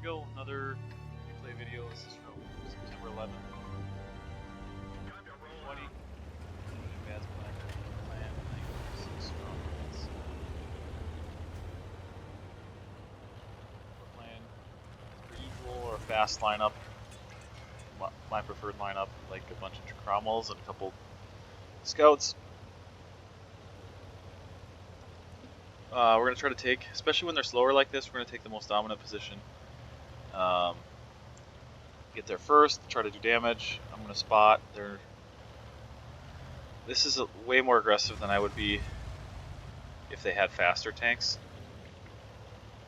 go, another replay video. This is from September 11th, 2020. SHAMBAZMOLAM plan, Strongholds. We're playing, as per usual, our fast lineup. My preferred lineup, like a bunch of Cromwells and a couple scouts. We're going to try to take, especially when they're slower like this, we're going to take the most dominant position. Get there first, try to do damage. I'm going to spot. This is way more aggressive than I would be if they had faster tanks.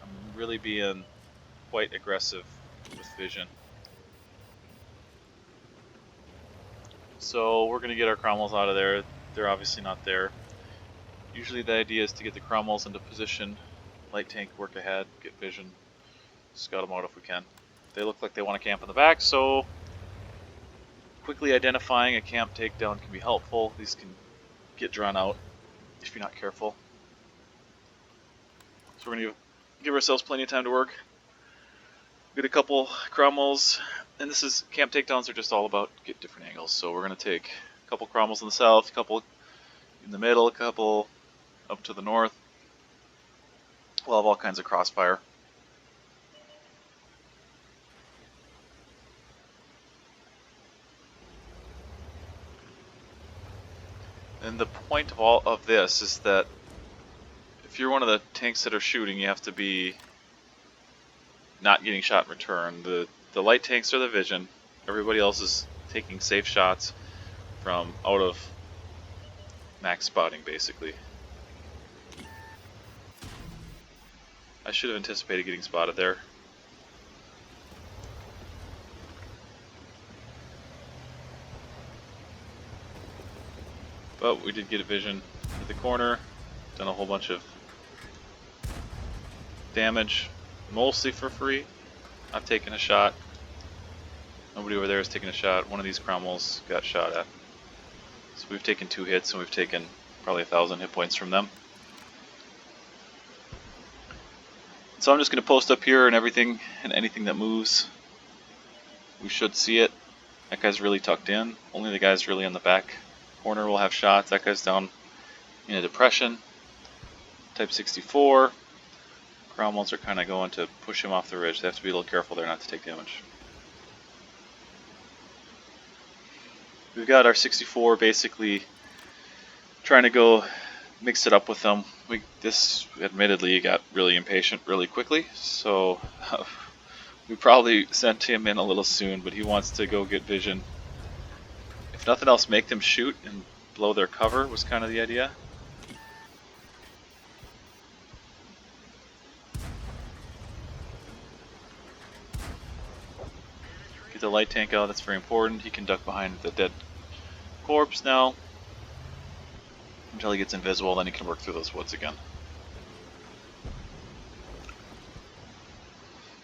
I'm really being quite aggressive with vision. So we're going to get our Cromwells out of there. They're obviously not there. Usually the idea is to get the Cromwells into position, light tank work ahead, get vision, scout them out if we can. They look like they want to camp in the back, so quickly identifying a camp takedown can be helpful. These can get drawn out if you're not careful. So we're going to give ourselves plenty of time to work. Get a couple Cromwells, and this is camp takedowns are just all about get different angles. So we're going to take a couple Cromwells in the south, a couple in the middle, a couple up to the north. We'll have all kinds of crossfire. And the point of all of this is that if you're one of the tanks that are shooting, you have to be not getting shot in return. The light tanks are the vision. Everybody else is taking safe shots from out of max spotting, basically. I should have anticipated getting spotted there. But we did get a vision at the corner, done a whole bunch of damage, mostly for free. I've taken a shot. Nobody over there has taken a shot. One of these Cromwells got shot at. So we've taken 2 hits and we've taken probably 1,000 hit points from them. So I'm just going to post up here and everything and anything that moves, we should see it. That guy's really tucked in. Only the guys really in the back corner will have shots. That guy's down in a depression. Type 64. Cromwells are kind of going to push him off the ridge. They have to be a little careful there not to take damage. We've got our 64 basically trying to go mix it up with them. This admittedly got really impatient really quickly, so we probably sent him in a little soon, but he wants to go get vision. If nothing else, make them shoot and blow their cover was kind of the idea. Get the light tank out, that's very important. He can duck behind the dead corpse now until he gets invisible, then he can work through those woods again.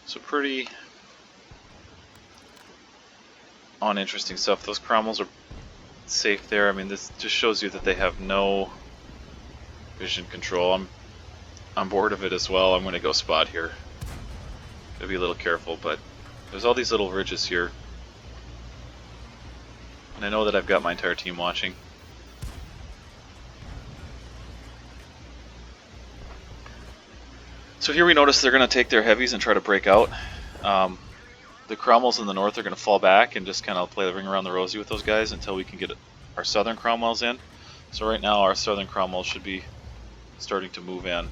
So pretty uninteresting stuff. Those Cromwells are safe there. I mean, this just shows you that they have no vision control. I'm bored of it as well. I'm going to go spot here. Gotta be a little careful, but there's all these little ridges here. And I know that I've got my entire team watching. So here we notice they're going to take their heavies and try to break out. The Cromwells in the north are going to fall back and just kind of play the ring around the rosy with those guys until we can get our southern Cromwells in. So right now our southern Cromwells should be starting to move in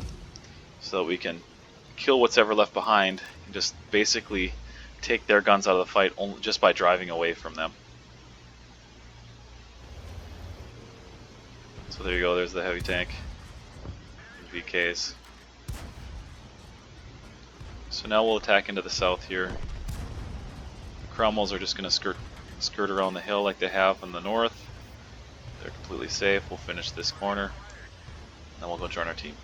so that we can kill what's ever left behind and just basically take their guns out of the fight only just by driving away from them. So there you go, there's the heavy tank, VKs. So now we'll attack into the south here. The Cromwells are just going to skirt around the hill like they have in the north. They're completely safe. We'll finish this corner, and then we'll go join our team.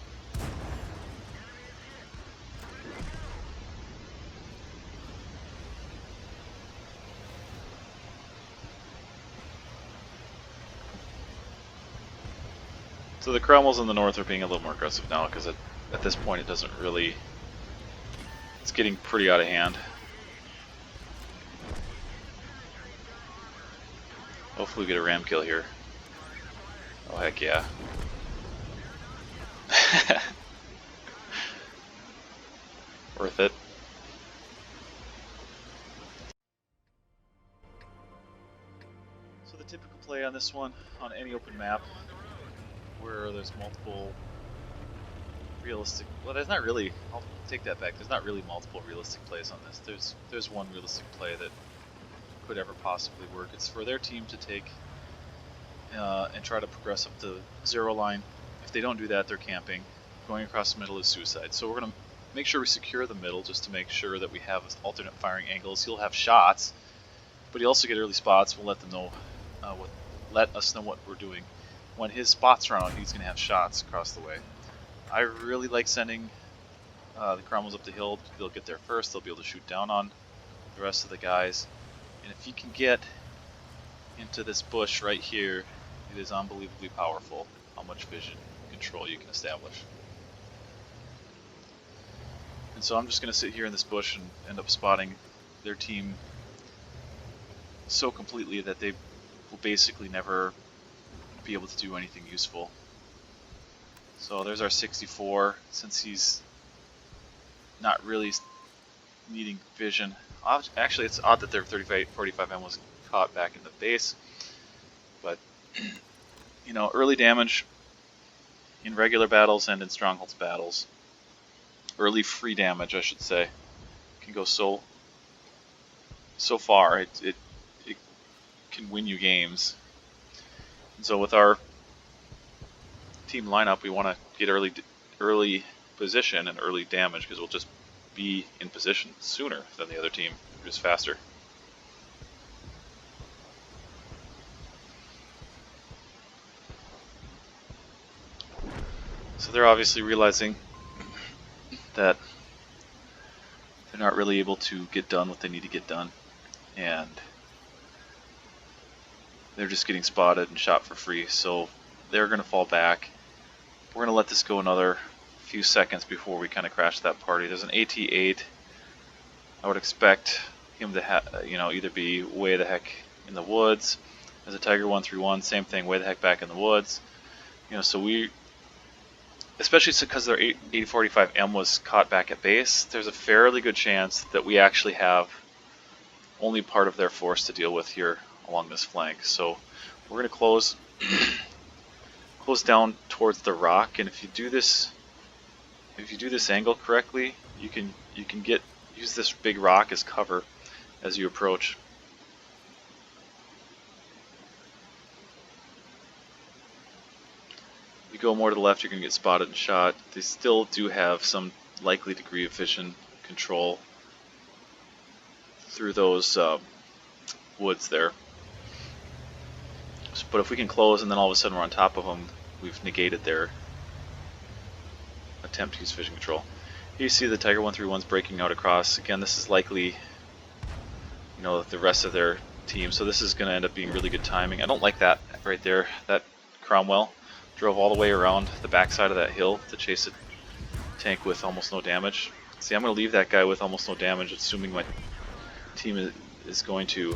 So the Cromwells in the north are being a little more aggressive now because at this point it doesn't really It's getting pretty out of hand. Hopefully we get a ram kill here. Oh heck yeah. Worth it. So the typical play on this one, on any open map, where there's multiple realistic, well there's not really, I'll take that back, there's not really multiple realistic plays on this. There's one realistic play that could ever possibly work. It's for their team to take and try to progress up the 0 line. If they don't do that, they're camping. Going across the middle is suicide. So we're going to make sure we secure the middle just to make sure that we have alternate firing angles. He'll have shots, but he'll also get early spots. We'll let them know, let us know what we're doing. When his spots are out, he's going to have shots across the way. I really like sending the Cromwells up the hill. They'll get there first. They'll be able to shoot down on the rest of the guys. And if you can get into this bush right here, it is unbelievably powerful how much vision control you can establish. And so I'm just going to sit here in this bush and end up spotting their team so completely that they will basically never be able to do anything useful. So there's our 64, since he's not really needing vision. Actually, it's odd that their 45M was caught back in the base, but you know, early damage in regular battles and in Strongholds battles, early free damage, I should say, can go so far. It can win you games. And so with our team lineup, we want to get early position and early damage, because we'll just be in position sooner than the other team, just faster. So they're obviously realizing that they're not really able to get done what they need to get done, and they're just getting spotted and shot for free, so they're going to fall back. We're going to let this go another few seconds before we kind of crash that party. There's an AT-8. I would expect him to either be way the heck in the woods. There's a Tiger 131, same thing, way the heck back in the woods. You know, so we, especially because their 8045M was caught back at base, there's a fairly good chance that we actually have only part of their force to deal with here along this flank. So we're going to close down towards the rock, and if you do this angle correctly, you can use this big rock as cover as you approach. If you go more to the left, you're going to get spotted and shot. They still do have some likely degree of vision control through those woods there. But if we can close and then all of a sudden we're on top of them, we've negated their attempt to use vision control. Here you see the Tiger 131's breaking out across. Again, this is likely, you know, the rest of their team, so this is going to end up being really good timing. I don't like that right there. That Cromwell drove all the way around the backside of that hill to chase a tank with almost no damage. See, I'm going to leave that guy with almost no damage, assuming my team is going to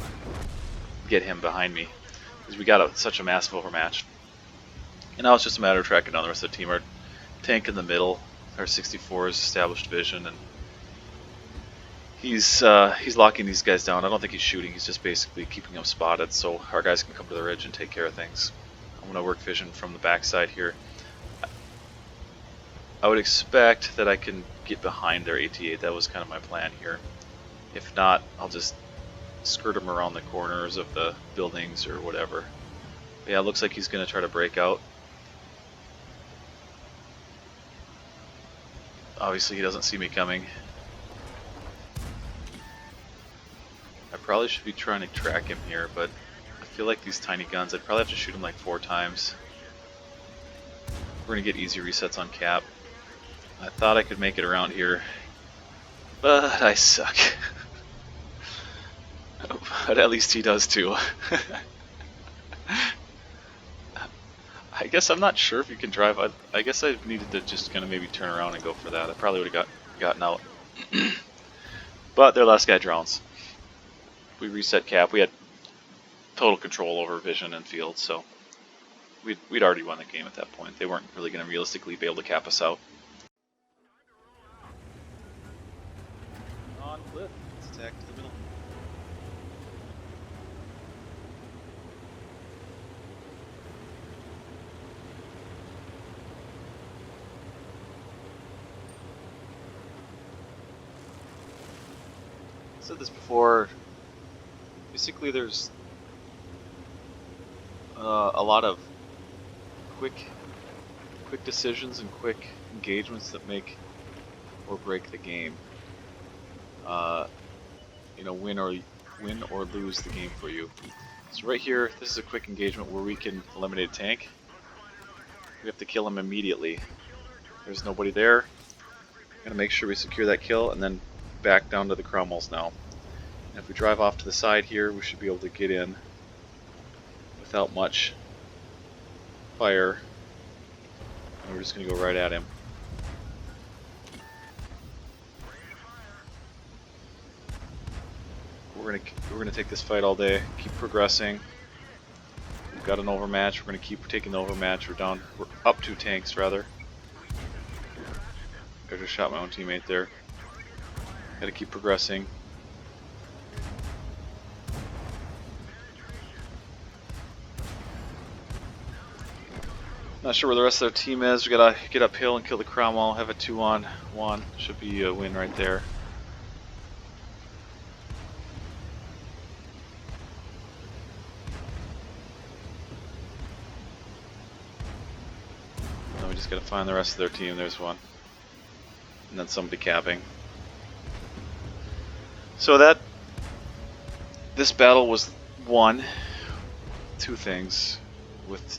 get him behind me, because we got such a massive overmatch. And now it's just a matter of tracking down the rest of the team. Our tank in the middle, our 64 is established vision, and he's locking these guys down. I don't think he's shooting, he's just basically keeping them spotted so our guys can come to the ridge and take care of things. I'm going to work vision from the backside here. I would expect that I can get behind their AT-8. That was kind of my plan here. If not, I'll just skirt them around the corners of the buildings or whatever. But yeah, it looks like he's going to try to break out. Obviously he doesn't see me coming. I probably should be trying to track him here, but I feel like these tiny guns, I'd probably have to shoot him like 4 times. We're going to get easy resets on cap. I thought I could make it around here, but I suck. But at least he does too. I guess I'm not sure if you can drive. I guess I needed to just kind of maybe turn around and go for that. I probably would have gotten out. But their last guy drowns. We reset cap. We had total control over vision and field, so we'd already won the game at that point. They weren't really going to realistically be able to cap us out. On cliff. Let's attack to the middle. I said this before. Basically, there's a lot of quick decisions and quick engagements that make or break the game. You know, win or lose the game for you. So right here, this is a quick engagement where we can eliminate a tank. We have to kill him immediately. There's nobody there. Gotta make sure we secure that kill and then back down to the Cromwells now. And if we drive off to the side here, we should be able to get in without much fire. And we're just gonna go right at him. We're gonna take this fight all day. Keep progressing. We've got an overmatch. We're gonna keep taking the overmatch. We're up 2 tanks rather. I just shot my own teammate there. Gotta keep progressing. Not sure where the rest of their team is. We gotta get uphill and kill the Cromwell. Have a 2-on-1. Should be a win right there. Now we just gotta find the rest of their team. There's one. And then somebody capping. So this battle was won. 2 things. With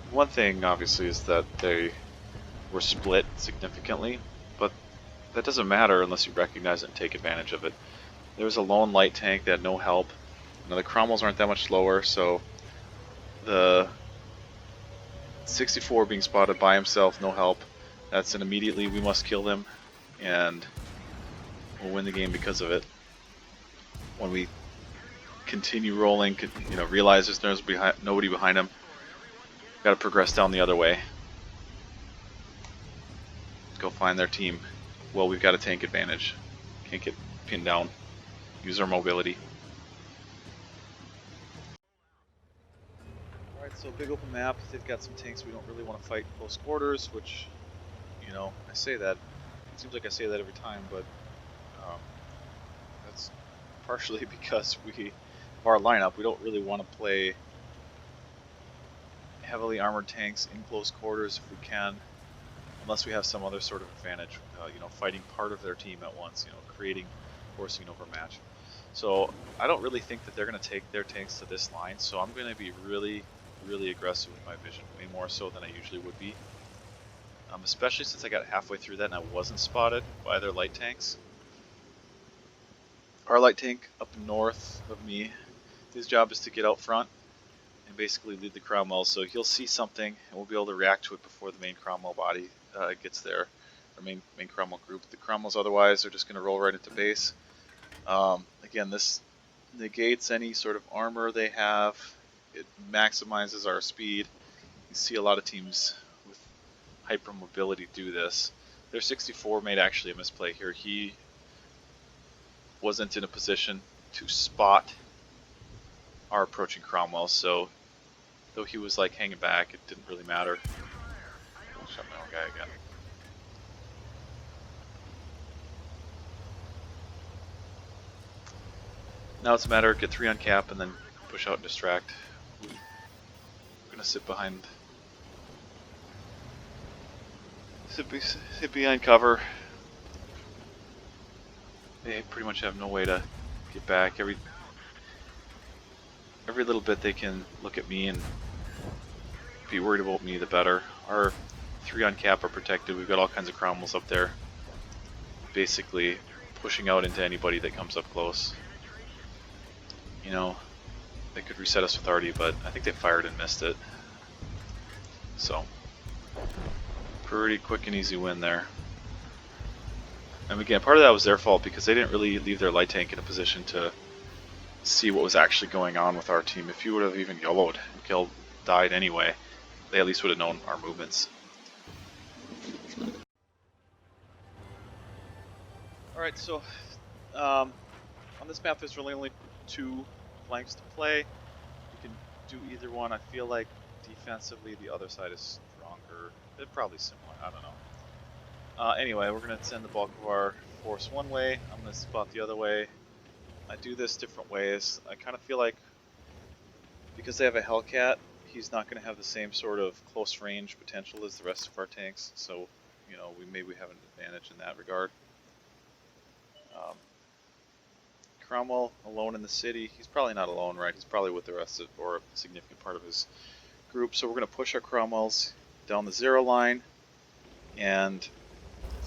one thing obviously is that they were split significantly, but that doesn't matter unless you recognize it and take advantage of it. There was a lone light tank that had no help. Now the Cromwells aren't that much slower, so the 64 being spotted by himself, no help. That's an immediately we must kill them, and we'll win the game because of it. When we continue rolling, you know, realize there's nobody behind him, got to progress down the other way. Go find their team. Well, we've got a tank advantage. Can't get pinned down. Use our mobility. Alright, so big open map. They've got some tanks we don't really want to fight in close quarters, which, you know, I say that. It seems like I say that every time, but that's partially because of our lineup. We don't really want to play heavily armored tanks in close quarters if we can, unless we have some other sort of advantage, you know, fighting part of their team at once, you know, forcing an overmatch. So I don't really think that they're going to take their tanks to this line, so I'm going to be really aggressive with my vision, way more so than I usually would be, especially since I got halfway through that and I wasn't spotted by their light tanks. Our light tank up north of me, his job is to get out front and basically lead the Cromwell, so he'll see something and we'll be able to react to it before the main Cromwell body gets there, or main Cromwell group. The Cromwells otherwise are just going to roll right into base. Again, this negates any sort of armor they have. It maximizes our speed. You see a lot of teams with hypermobility do this. Their 64 made actually a misplay here. He wasn't in a position to spot our approaching Cromwell, so though he was like hanging back, it didn't really matter. I'll shot my own guy again. Now it's a matter of get 3 on cap and then push out and distract. We're gonna sit behind, sit behind cover. They pretty much have no way to get back. Every little bit they can look at me and be worried about me, the better. Our 3 on cap are protected. We've got all kinds of Cromwells up there, basically pushing out into anybody that comes up close. You know, they could reset us with Artie, but I think they fired and missed it. So, pretty quick and easy win there. And again, part of that was their fault because they didn't really leave their light tank in a position to see what was actually going on with our team. If you would have even yellowed and killed, died anyway, they at least would have known our movements. Alright, so on this map there's really only 2 flanks to play. You can do either one. I feel like defensively the other side is stronger. They're probably similar, I don't know. Anyway, we're going to send the bulk of our force one way. I'm going to spot the other way. I do this different ways. I kind of feel like because they have a Hellcat, he's not going to have the same sort of close range potential as the rest of our tanks. So, you know, maybe we have an advantage in that regard. Cromwell alone in the city. He's probably not alone, right? He's probably with the rest of, or a significant part of his group. So we're going to push our Cromwells down the 0 line and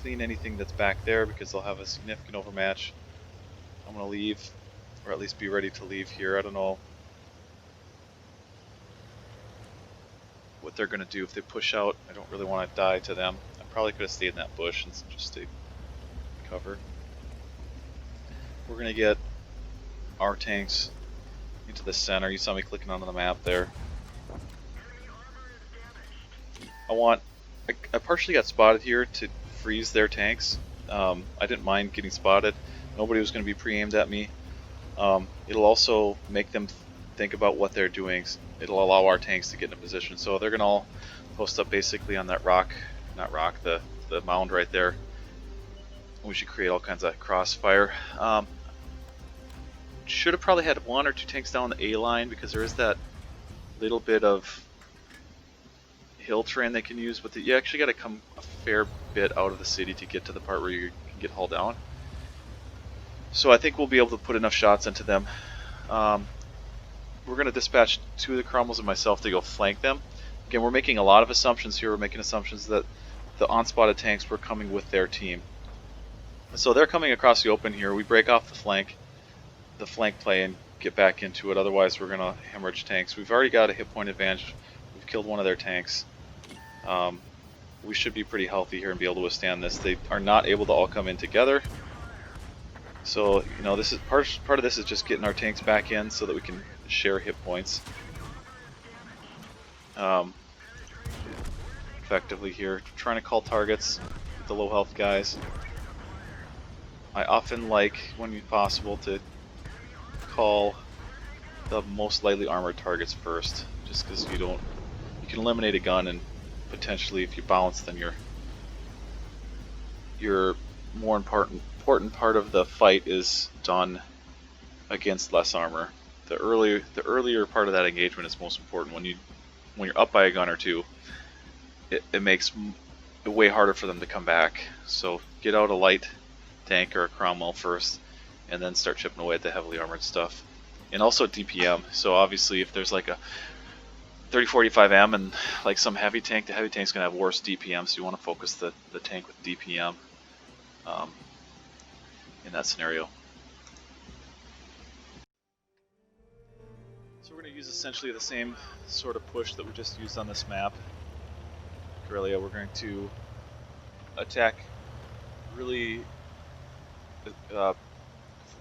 clean anything that's back there because they'll have a significant overmatch. I'm going to leave, or at least be ready to leave here. I don't know what they're going to do if they push out. I don't really want to die to them. I probably could have stayed in that bush and just stayed cover. We're going to get our tanks into the center. You saw me clicking onto the map there. I partially got spotted here to freeze their tanks. I didn't mind getting spotted. Nobody was going to be pre-aimed at me. It'll also make them think about what they're doing. It'll allow our tanks to get in a position. So they're going to all post up basically on that the mound right there. We should create all kinds of crossfire. Should have probably had 1 or 2 tanks down the A line because there is that little bit of hill terrain they can use, but you actually got to come a fair bit out of the city to get to the part where you can get hauled down. So I think we'll be able to put enough shots into them. We're going to dispatch 2 of the Cromwells and myself to go flank them. Again, we're making a lot of assumptions here. We're making assumptions that the unspotted tanks were coming with their team. So they're coming across the open here. We break off the flank play and get back into it. Otherwise, we're going to hemorrhage tanks. We've already got a hit point advantage. We've killed one of their tanks. We should be pretty healthy here and be able to withstand this. They are not able to all come in together. So, you know, this is part of this is just getting our tanks back in so that we can share hit points effectively here. Trying to call targets with the low health guys. I often like, when possible, to call the most lightly armored targets first, just because you can eliminate a gun and potentially, if you bounce, then your more important part of the fight is done against less armor. The earlier part of that engagement is most important. When you're up by a gun or 2, it makes it way harder for them to come back. So get out a light tank or a Cromwell first, and then start chipping away at the heavily armored stuff. And also DPM. So obviously, if there's like a 3045M and like some heavy tank, the heavy tank's gonna have worse DPM. So you want to focus the tank with DPM in that scenario. So we're going to use essentially the same sort of push that we just used on this map. Guerrilla, we're going to attack really,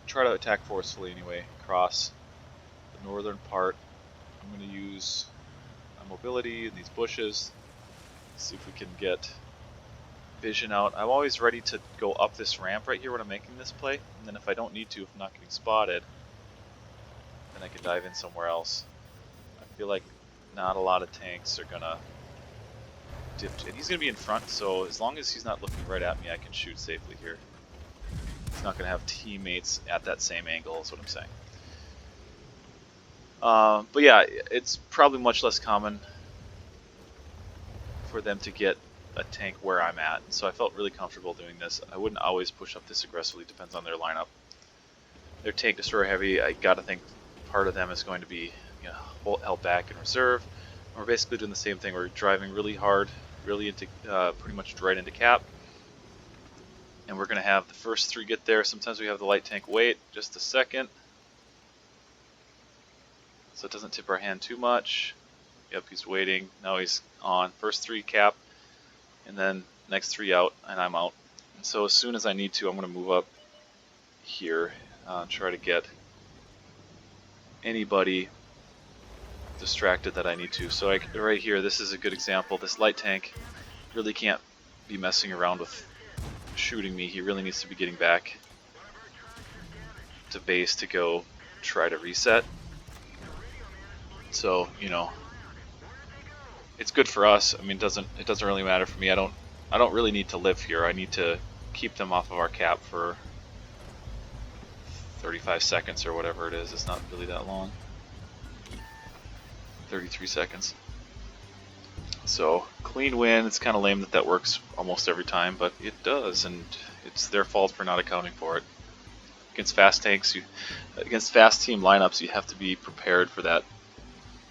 try to attack forcefully anyway, across the northern part. I'm going to use my mobility in these bushes, see if we can get vision out. I'm always ready to go up this ramp right here when I'm making this play, and then if I don't need to, if I'm not getting spotted, then I can dive in somewhere else. I feel like not a lot of tanks are gonna dip, and he's gonna be in front, so as long as he's not looking right at me, I can shoot safely here. He's not gonna have teammates at that same angle, is what I'm saying. But yeah, it's probably much less common for them to get a tank where I'm at, so I felt really comfortable doing this. I wouldn't always push up this aggressively, depends on their lineup. Their tank destroyer heavy, I gotta think part of them is going to be, you know, held back in reserve. And we're basically doing the same thing. We're driving really hard, really into pretty much right into cap, and we're gonna have the first 3 get there. Sometimes we have the light tank wait just a second, so it doesn't tip our hand too much. Yep, he's waiting. Now he's on. First 3 cap, and then next 3 out, and I'm out. So as soon as I need to, I'm going to move up here, try to get anybody distracted that I need to. So right here, this is a good example. This light tank really can't be messing around with shooting me. He really needs to be getting back to base to go try to reset. So, you know, it's good for us. I mean, it doesn't really matter for me. I don't really need to live here. I need to keep them off of our cap for 35 seconds or whatever it is. It's not really that long. 33 seconds. So, clean win. It's kind of lame that works almost every time, but it does, and it's their fault for not accounting for it. Against fast tanks, against fast team lineups, you have to be prepared for that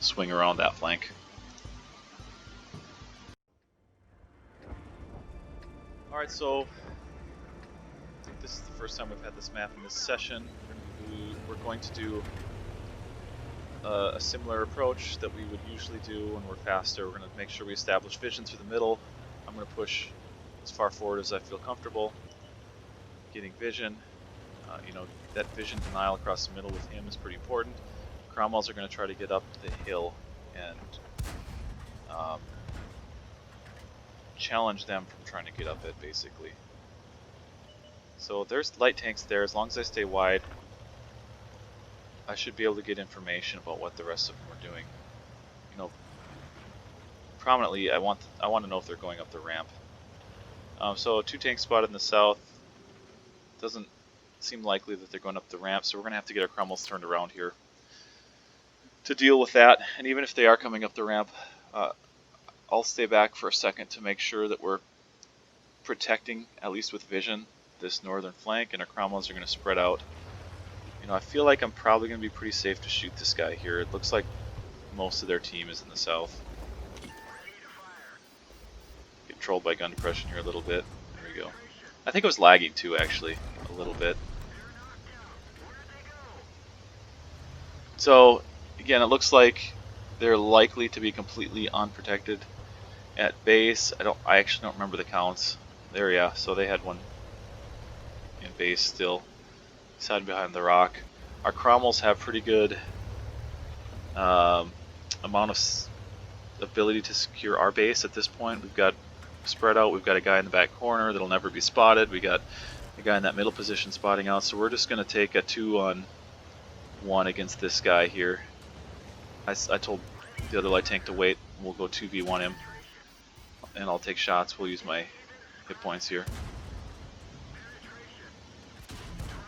swing around that flank. Alright, so I think this is the first time we've had this map in this session. We're going to do a similar approach that we would usually do when we're faster. We're going to make sure we establish vision through the middle. I'm going to push as far forward as I feel comfortable getting vision. You know, that vision denial across the middle with him is pretty important. Cromwells are going to try to get up the hill and challenge them from trying to get up it, basically. So there's light tanks there. As long as I stay wide, I should be able to get information about what the rest of them are doing. You know, prominently, I want to know if they're going up the ramp. So 2 tanks spotted in the south. Doesn't seem likely that they're going up the ramp, so we're going to have to get our Cromwells turned around here to deal with that. And even if they are coming up the ramp, I'll stay back for a second to make sure that we're protecting, at least with vision, this northern flank, and our Cromwells are going to spread out. You know, I feel like I'm probably going to be pretty safe to shoot this guy here. It looks like most of their team is in the south. Get trolled by gun depression here a little bit. There we go. I think it was lagging too, actually, a little bit. So, again, it looks like they're likely to be completely unprotected at base. I actually don't remember the counts. There, yeah, so they had one in base still. He's hiding behind the rock. Our Cromwells have pretty good amount of ability to secure our base at this point. We've got spread out. We've got a guy in the back corner that'll never be spotted. We got a guy in that middle position spotting out. So we're just going to take a 2-on-1 against this guy here. I told the other light tank to wait. We'll go 2v1 him, and I'll take shots. We'll use my hit points here.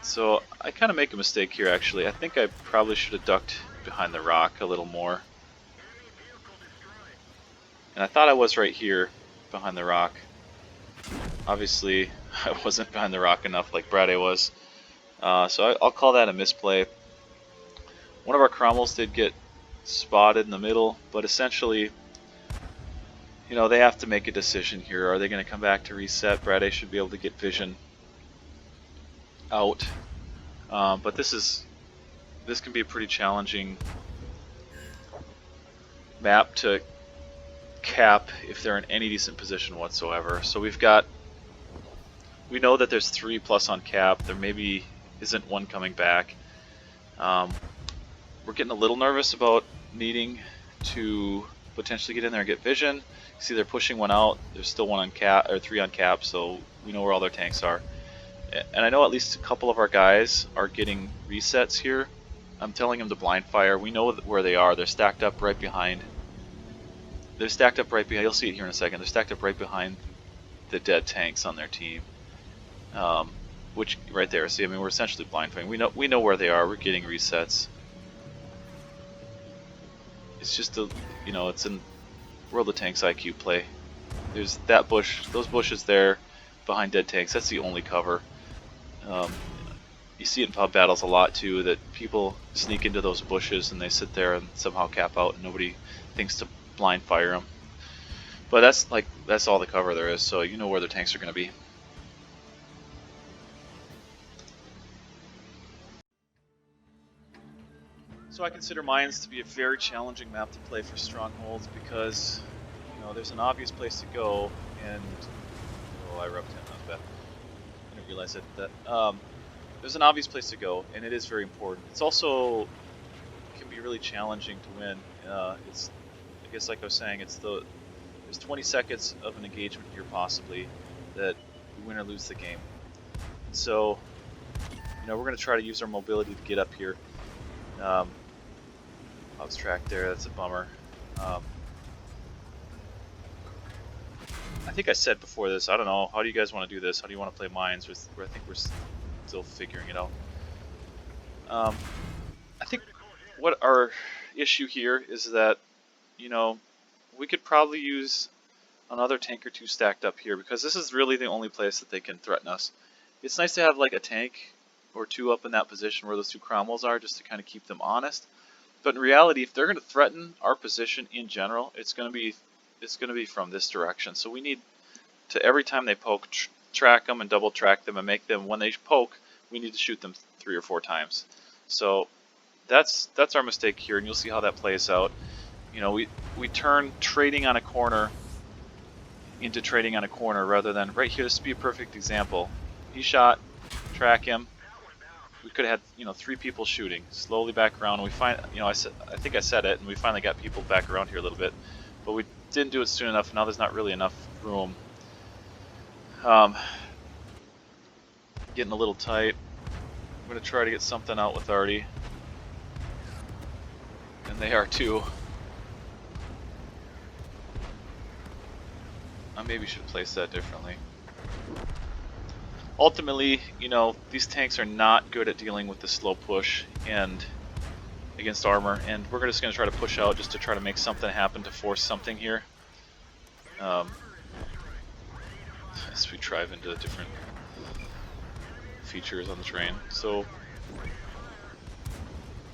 So I kind of make a mistake here, actually. I think I probably should have ducked behind the rock a little more. And I thought I was right here behind the rock. Obviously, I wasn't behind the rock enough like Brade was. So I'll call that a misplay. One of our Cromwells did get spotted in the middle, but essentially, you know, they have to make a decision here. Are they going to come back to reset? Brade should be able to get vision out, but this can be a pretty challenging map to cap if they're in any decent position whatsoever. So we know that there's 3+ on cap. There maybe isn't one coming back. We're getting a little nervous about needing to potentially get in there and get vision. You see they're pushing one out. There's still 1 on cap, or 3 on cap, so we know where all their tanks are. And I know at least a couple of our guys are getting resets here. I'm telling them to blind fire. We know where they are. They're stacked up right behind. You'll see it here in a second. They're stacked up right behind the dead tanks on their team. Which right there. See, I mean, we're essentially blind firing. We know where they are. We're getting resets. It's just it's in World of Tanks IQ play. There's that bush, those bushes there behind dead tanks. That's the only cover. You see it in pub battles a lot too, that people sneak into those bushes and they sit there and somehow cap out and nobody thinks to blind fire them. But that's all the cover there is, so you know where the tanks are going to be. So I consider Mines to be a very challenging map to play for Strongholds because, you know, there's an obvious place to go, and I rubbed him, that was I didn't realize it. That there's an obvious place to go, and it is very important. It's also can be really challenging to win. It's I guess like I was saying, there's 20 seconds of an engagement here possibly that we win or lose the game. So we're going to try to use our mobility to get up here. I was tracked there. That's a bummer. I think I said before this, I don't know, how do you guys want to do this? How do you want to play mines? I think we're still figuring it out. I think what our issue here is that, we could probably use another tank or two stacked up here, because this is really the only place that they can threaten us. It's nice to have like a tank or two up in that position where those two Cromwells are, just to kind of keep them honest. But in reality, if they're going to threaten our position in general, it's going to be from this direction. So we need to, every time they poke, track them and double track them and make them, when they poke, we need to shoot them 3 or 4 times. So that's our mistake here, and you'll see how that plays out. We turn trading on a corner into trading on a corner rather than right here. This would be a perfect example. He shot, track him. We could have had 3 people shooting, slowly back around. And we find, I think I said it, and we finally got people back around here a little bit, but we didn't do it soon enough. Now there's not really enough room. Getting a little tight. I'm gonna try to get something out with Artie, and they are too. I maybe should place that differently. Ultimately, these tanks are not good at dealing with the slow push and against armor, and we're just going to try to push out just to try to make something happen to force something here. As we drive into different features on the train. So,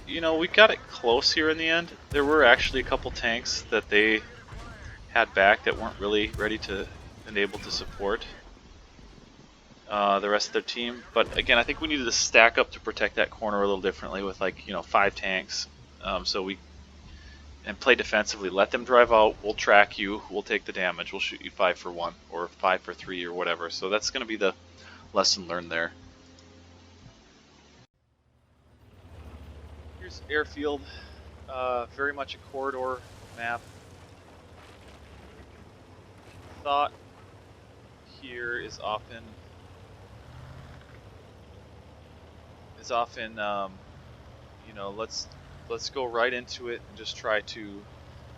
we got it close here in the end. There were actually a couple tanks that they had back that weren't really ready to and able to support the rest of their team, but again, I think we needed to stack up to protect that corner a little differently with 5 tanks, and play defensively. Let them drive out. We'll track you. We'll take the damage. We'll shoot you 5 for 1 or 5 for 3 or whatever. So that's going to be the lesson learned there. Here's airfield. Very much a corridor map. Thought here is often let's go right into it and just try to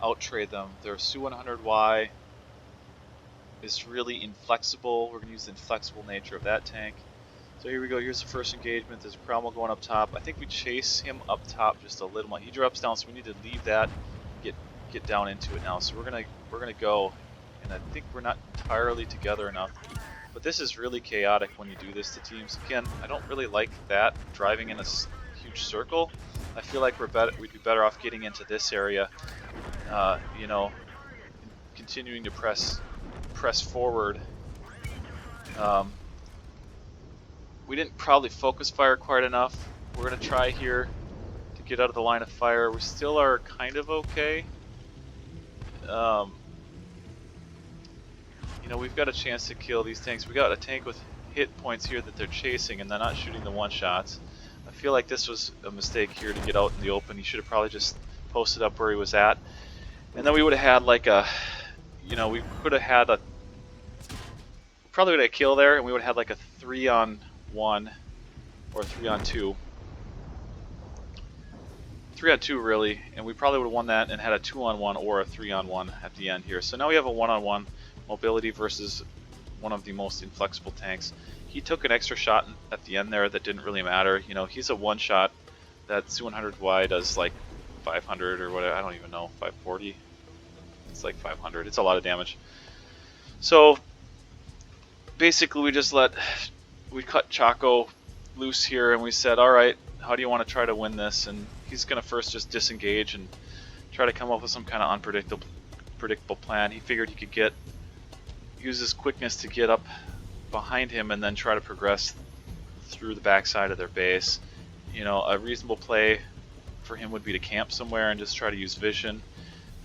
out-trade them. Their Su-100Y is really inflexible. We're going to use the inflexible nature of that tank. So here we go. Here's the first engagement. There's a Cromwell going up top. I think we chase him up top just a little more. He drops down, so we need to leave that and get down into it now. So we're gonna go, and I think we're not entirely together enough. But this is really chaotic when you do this to teams. Again, I don't really like that, driving in a huge circle. I feel like we'd be better off getting into this area, continuing to press forward. We didn't probably focus fire quite enough. We're going to try here to get out of the line of fire. We still are kind of okay. We've got a chance to kill these tanks. We got a tank with hit points here that they're chasing, and they're not shooting the one-shots. I feel like this was a mistake here to get out in the open. He should have probably just posted up where he was at. And then we would have had we could have had probably would have had a kill there, and we would have had like a 3-on-1 or 3-on-2. 3-on-2 really, and we probably would have won that and had a 2-on-1 or a 3-on-1 at the end here. So now we have a 1-on-1 mobility versus one of the most inflexible tanks. He took an extra shot at the end there that didn't really matter. He's a one-shot. That Su-100Y does like 500 or whatever. I don't even know, 540. It's like 500. It's a lot of damage. So basically, we cut Chaco loose here, and we said, all right, how do you want to try to win this? And he's going to first just disengage and try to come up with some kind of unpredictable plan. He figured he could use his quickness to get up behind him and then try to progress through the backside of their base. A reasonable play for him would be to camp somewhere and just try to use vision.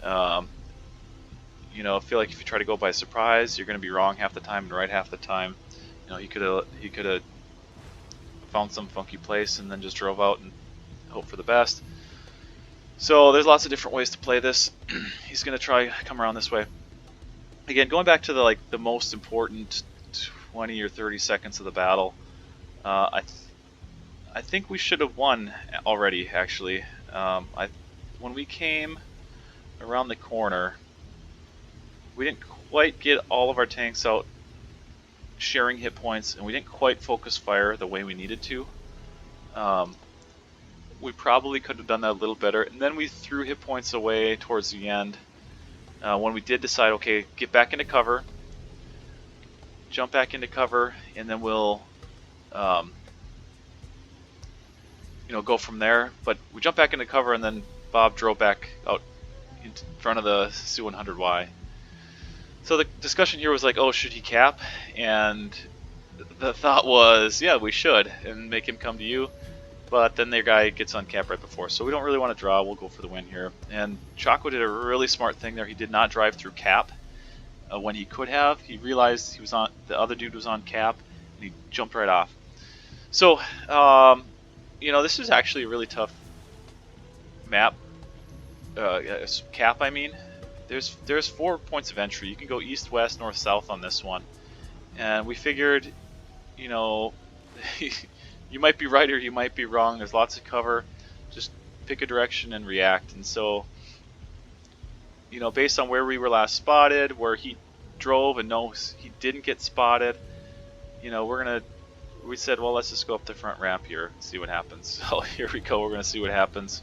I feel like if you try to go by surprise, you're going to be wrong half the time and right half the time. You know, he could have found some funky place and then just drove out and hope for the best. So there's lots of different ways to play this. He's going to try come around this way. Again, going back to the most important 20 or 30 seconds of the battle, I think we should have won already. Actually, when we came around the corner, we didn't quite get all of our tanks out sharing hit points, and we didn't quite focus fire the way we needed to. We probably could have done that a little better, and then we threw hit points away towards the end when we did decide, okay, get back into cover, jump back into cover, and then we'll go from there. But we jumped back into cover, and then Bob drove back out in front of the C-100Y. So the discussion here was like, oh, should he cap? And the thought was, yeah, we should, and make him come to you. But then their guy gets on cap right before, so we don't really want to draw. We'll go for the win here. And Chaco did a really smart thing there. He did not drive through cap when he could have. He realized the other dude was on cap, and he jumped right off. So, this is actually a really tough map. Cap, I mean. There's 4 points of entry. You can go east, west, north, south on this one. And we figured, you might be right or you might be wrong. There's lots of cover. Just pick a direction and react. And so, based on where we were last spotted, where he drove and no, he didn't get spotted, we said, well, let's just go up the front ramp here and see what happens. So here we go. We're going to see what happens.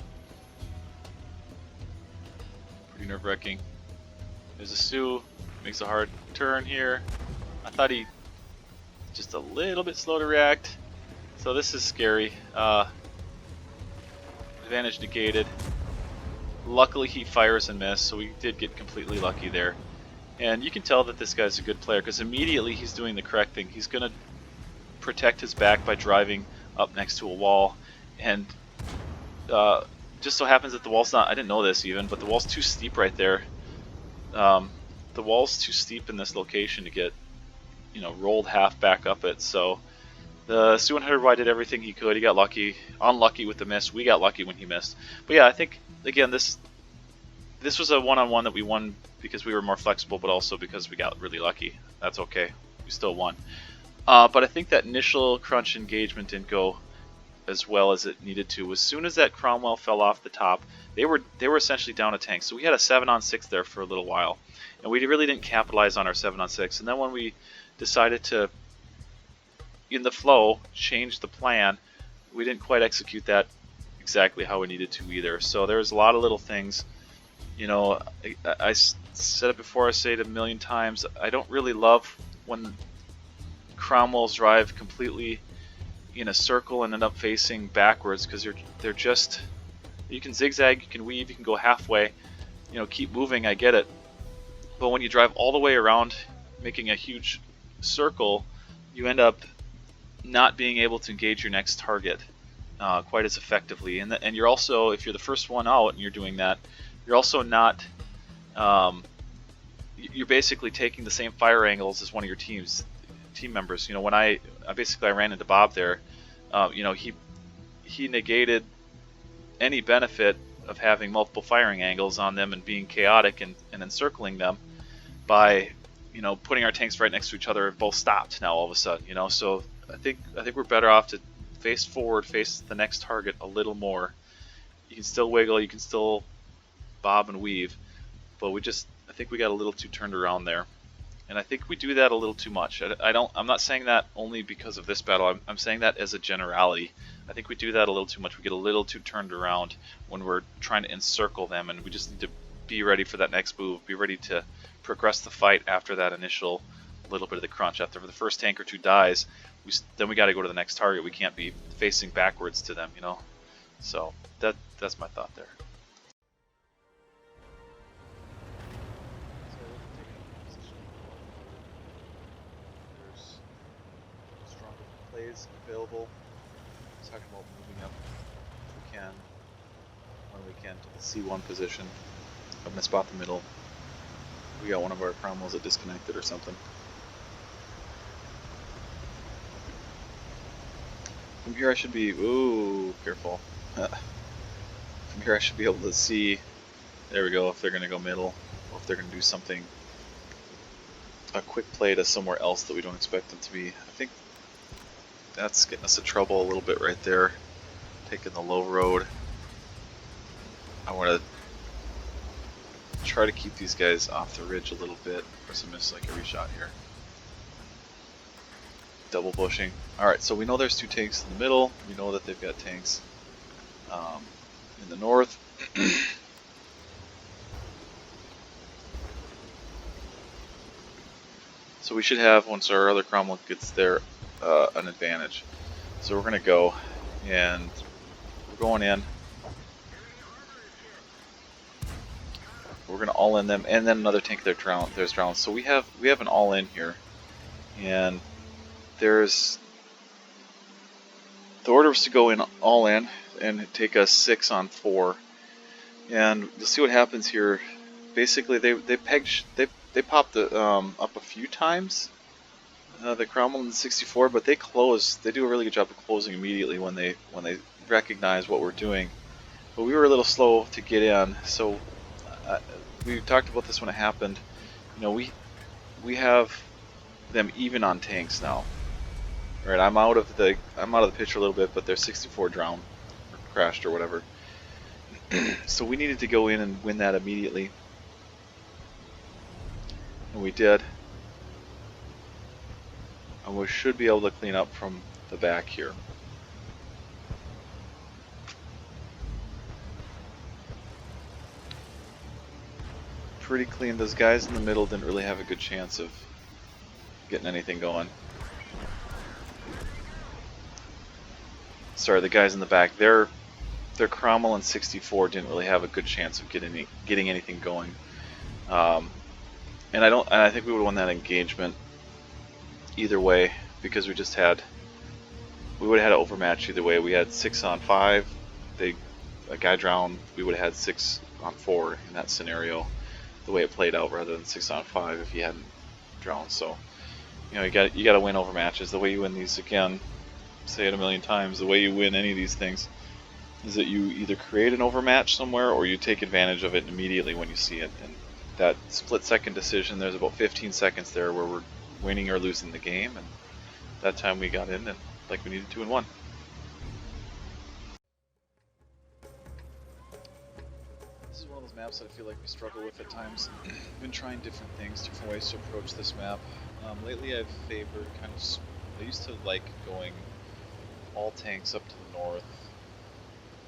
Pretty nerve-wracking. There's a Sioux, makes a hard turn here. I thought he just a little bit slow to react, so this is scary. Advantage negated. Luckily he fires and misses, so we did get completely lucky there. And you can tell that this guy's a good player because immediately he's doing the correct thing. He's going to protect his back by driving up next to a wall, and just so happens that the wall's not, I didn't know this even, but the wall's too steep right there. The wall's too steep in this location to get, rolled half back up it. So the C-100Y did everything he could. He got lucky, unlucky with the miss. We got lucky when he missed. But yeah, I think again this was a one-on-one that we won because we were more flexible, but also because we got really lucky. That's okay. We still won. But I think that initial crunch engagement didn't go as well as it needed to. As soon as that Cromwell fell off the top, they were essentially down a tank. So we had a 7-on-6 there for a little while, and we really didn't capitalize on our 7-on-6. And then when we decided to, in the flow, change the plan, we didn't quite execute that exactly how we needed to either. So there's a lot of little things. I said it before, I say it a million times. I don't really love when Cromwells drive completely in a circle and end up facing backwards, because they're just, you can zigzag, you can weave, you can go halfway, keep moving, I get it. But when you drive all the way around making a huge circle, you end up not being able to engage your next target quite as effectively. And you're also, if you're the first one out and you're doing that, you're also not, you're basically taking the same fire angles as one of your team members. When I ran into Bob there, he negated any benefit of having multiple firing angles on them and being chaotic and encircling them by putting our tanks right next to each other. Both stopped now all of a sudden. So I think we're better off to face forward, face the next target a little more. You can still wiggle, you can still bob and weave, but I think we got a little too turned around there. And I think we do that a little too much. I'm not saying that only because of this battle. I'm saying that as a generality. I think we do that a little too much. We get a little too turned around when we're trying to encircle them, and we just need to be ready for that next move. Be ready to progress the fight after that initial little bit of the crunch. After the first tank or two dies, then we got to go to the next target. We can't be facing backwards to them, So that's my thought there. Plays available. Talking about moving up if we can, when we can, to the C1 position. I'm gonna spot the middle. We got one of our Cromwells that disconnected or something. From here I should be, ooh, careful. From here I should be able to see, there we go, if they're going to go middle, or if they're going to do something, a quick play to somewhere else that we don't expect them to be. I think that's getting us in trouble a little bit right there, taking the low road. I want to try to keep these guys off the ridge a little bit. Of course I missed like every shot here. Double bushing. Alright, so we know there's 2 tanks in the middle. We know that they've got tanks in the north. So we should have, once our other Cromwell gets there, an advantage. So we're going to go, and we're going in. We're going to all in them, and then another tank there's drowned. So we have an all in here, and there's the order was to go in all in and take us 6 on 4, and you'll see what happens here. Basically, they popped up a few times. The Cromwell and the 64, but they close. They do a really good job of closing immediately when they recognize what we're doing. But we were a little slow to get in, so we talked about this when it happened. You know, we have them even on tanks now. Right, I'm out of the picture a little bit, but their 64 drowned or crashed or whatever. So we needed to go in and win that immediately, and we did. And we should be able to clean up from the back here. Pretty clean. Those guys in the middle didn't really have a good chance of getting anything going. Sorry, the guys in the back, their Cromwell and 64 didn't really have a good chance of getting anything going. And I think we would have won that engagement either way, because we would have had an overmatch either way. We had 6 on 5. A guy drowned. We would have had 6 on 4 in that scenario, the way it played out, rather than 6 on 5 if he hadn't drowned. So, you know, you got to win overmatches. The way you win these, again, say it a million times, the way you win any of these things is that you either create an overmatch somewhere or you take advantage of it immediately when you see it. And that split-second decision, there's about 15 seconds there where we're winning or losing the game, and that time we got in and like we needed to and won. This is one of those maps that I feel like we struggle with at times. I've been trying different things, different ways to approach this map. Lately I've favored I used to like going all tanks up to the north.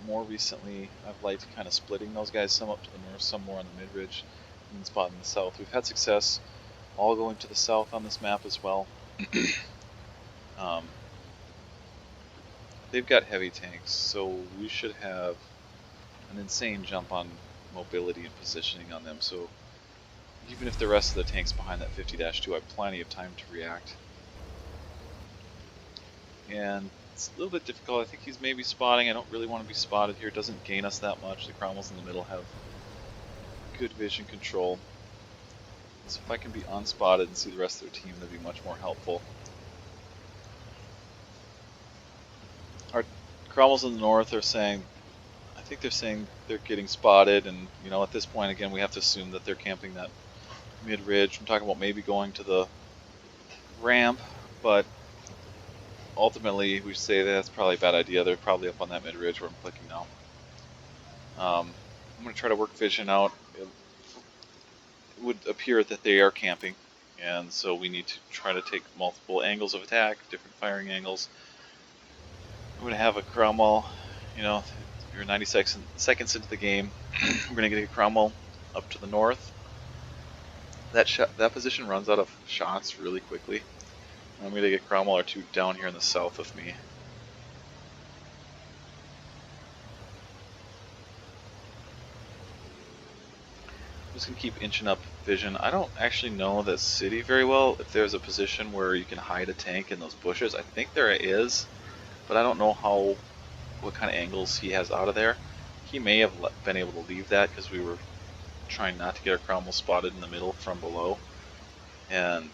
More recently, I've liked kind of splitting those guys, some up to the north, some more on the mid-ridge, and spot in the south. We've had success all going to the south on this map as well. They've got heavy tanks, so we should have an insane jump on mobility and positioning on them. So even if the rest of the tanks behind that 50-2 have plenty of time to react. And it's a little bit difficult. I think he's maybe spotting. I don't really want to be spotted here. It doesn't gain us that much. The Cromwells in the middle have good vision control. So if I can be unspotted and see the rest of their team, that'd be much more helpful. Our Cromwells in the north are saying, I think they're saying they're getting spotted, and you know, at this point again we have to assume that they're camping that mid-ridge. I'm talking about maybe going to the ramp, but ultimately we say that's probably a bad idea. They're probably up on that mid-ridge where I'm clicking now. I'm going to try to work vision out. It would appear that they are camping, and so we need to try to take multiple angles of attack, different firing angles. I'm going to have a Cromwell, you know, you're 90 seconds into the game. We're going to get a Cromwell up to the north. That position runs out of shots really quickly. I'm going to get Cromwell or 2 down here in the south with me. I'm just going to keep inching up vision. I don't actually know the city very well, if there's a position where you can hide a tank in those bushes. I think there is, but I don't know what kind of angles he has out of there. He may have been able to leave that because we were trying not to get our Cromwell spotted in the middle from below. And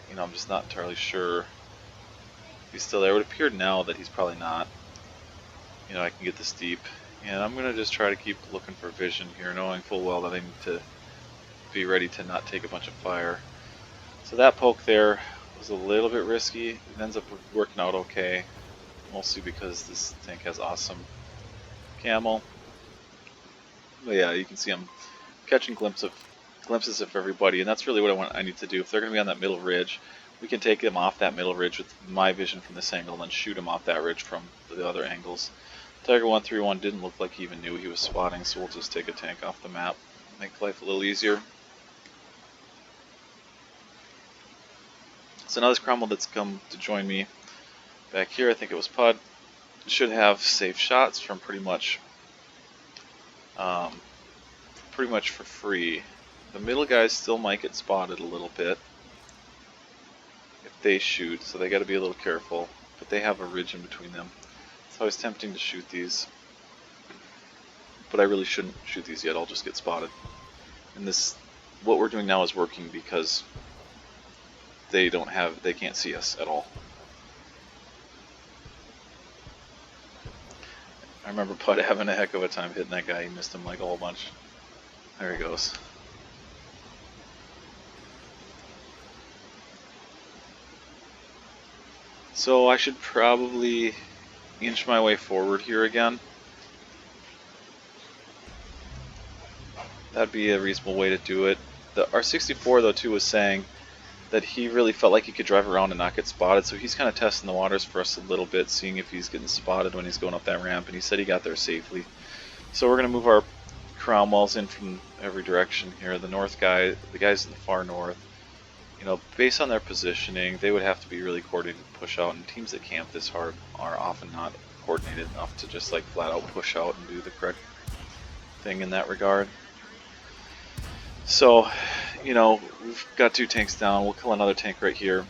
you know, I'm just not entirely sure he's still there. It would appear now that he's probably not. You know, I can get this deep. And I'm going to just try to keep looking for vision here, knowing full well that I need to be ready to not take a bunch of fire. So that poke there was a little bit risky. It ends up working out okay, mostly because this tank has awesome camo. But yeah, you can see I'm catching glimpses of everybody, and that's really what I need to do. If they're going to be on that middle ridge, we can take them off that middle ridge with my vision from this angle and then shoot them off that ridge from the other angles. Tiger 131 didn't look like he even knew he was spotting, so we'll just take a tank off the map, make life a little easier. So now this Cromwell that's come to join me back here, I think it was Pud, should have safe shots from pretty much for free. The middle guys still might get spotted a little bit if they shoot, so they got to be a little careful, but they have a ridge in between them. It's always tempting to shoot these, but I really shouldn't shoot these yet. I'll just get spotted. And this, what we're doing now is working because they can't see us at all. I remember Pud having a heck of a time hitting that guy. He missed him like a whole bunch. There he goes. So I should probably inch my way forward here again. That'd be a reasonable way to do it. The R64 though too was saying that he really felt like he could drive around and not get spotted, so he's kind of testing the waters for us a little bit, seeing if he's getting spotted when he's going up that ramp, and he said he got there safely. So we're going to move our Cromwells in from every direction here. The north guy, the guys in the far north, you know, based on their positioning, they would have to be really coordinated to push out, and teams that camp this hard are often not coordinated enough to just like flat out push out and do the correct thing in that regard. So, you know, we've got 2 tanks down. We'll kill another tank right here,